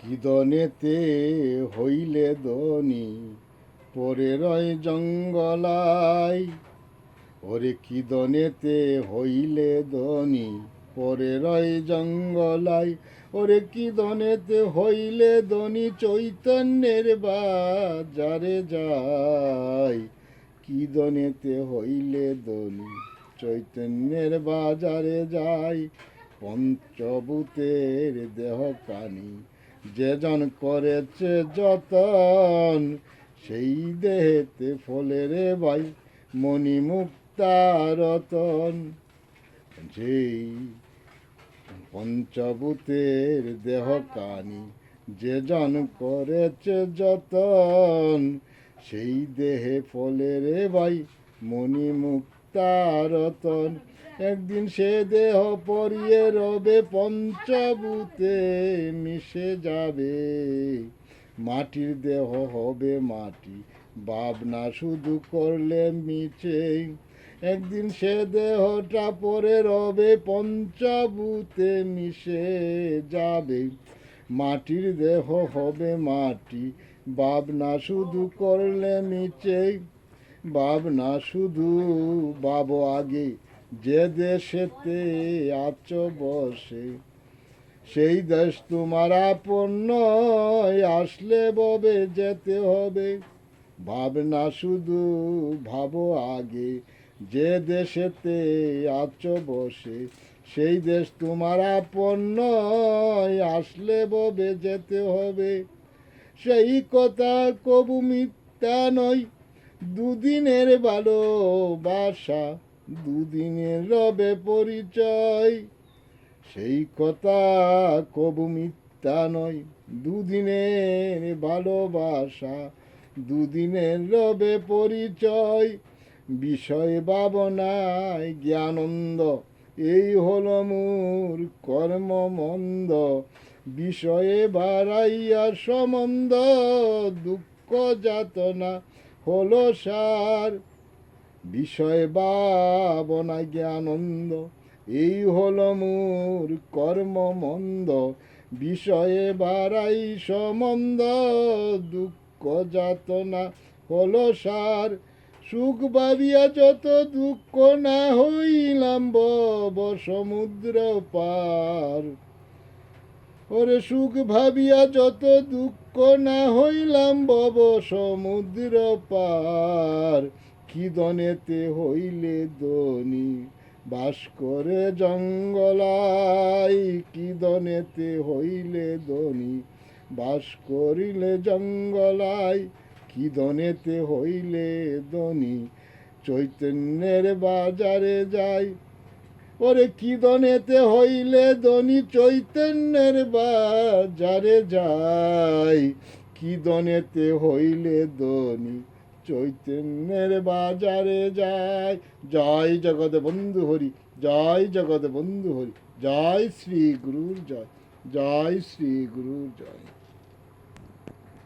কিদনেতে হইলে ধনী পরে রয় জঙ্গলায়। ওরে কিদনেতে হইলে ধনী পরে রয় জঙ্গলায়। ওরে কিদনেতে হইলে ধনী চৈতন্যের বাজারে যায়। কিদনেতে হইলে ধনী চৈতন্যের বাজারে যায়। পঞ্চভূতের দেহ কানি যেজন করেছে যতন, সেই দেহেতে ফলের ভাই মণিমুক্তা রতন। যেই পঞ্চভূতের দেহ কানি যেজন করেছে যতন, সেই দেহে ফলের ভাই মণিমুক্তা রতন। একদিন সে দেহ পরিয়ে রবে পঞ্চভূতে মিশে যাবে। মাটির দেহ হবে মাটি ভাবনা শুধু করলে মিছে। একদিন সে দেহটা পরে রবে পঞ্চভূতে মিশে যাবে। মাটির দেহ হবে মাটি ভাবনা শুধু করলে মিছে। ভাবনা শুধু ভাবো আগে যে দেশেতে আছো বসে, সেই দেশ তোমার আপন নয়, আসলে ববে যেতে হবে। ভাবনা শুধু ভাবো আগে যে দেশেতে আছো বসে, সেই দেশ তোমার আপন নয়, আসলে ববে যেতে হবে। সেই কথা কবু মিথ্যা নয়, দুদিনের ভালোবাসা দুদিনের রবে পরিচয়। সেই কথা কবু মিথ্যা নয়, দুদিনের ভালোবাসা দুদিনের রবে পরিচয়। বিষয় ভাবনায় জ্ঞানন্দ এই হলো মোর কর্মমন্দ। বিষয়ে বাড়াইয়া সম্বন্ধ দুঃখ যাতনা হলো সার। বিষয় ভাবনা জ্ঞানন্দ এই হলো মোর কর্মমন্দ। বিষয়ে বাড়াই সম্বন্ধ দুঃখ যাতনা হলো সার। সুখ ভাবিয়া যত দুঃখ না হইলাম বব সমুদ্র পার। ওরে সুখ ভাবিয়া যত দুঃখ না হইলাম বব সমুদ্র পার। কিদনেতে হইলে ধনী বাস করে জঙ্গলায়। কিদনেতে হইলে ধনী বাস করিলে জঙ্গলায়। কিদনেতে হইলে ধনী চৈতন্যের বাজারে যায়। ওরে কিদনেতে হইলে ধনী চৈতন্যের বাজারে যায়। কিদনেতে হইলে ধনী চৈতন্যের বাজারে যায়। জয় জগৎ বন্ধু হরি, জয় জগৎ বন্ধু হরি, জয় শ্রী গুরুর জয়, জয় শ্রী গুরুর জয়।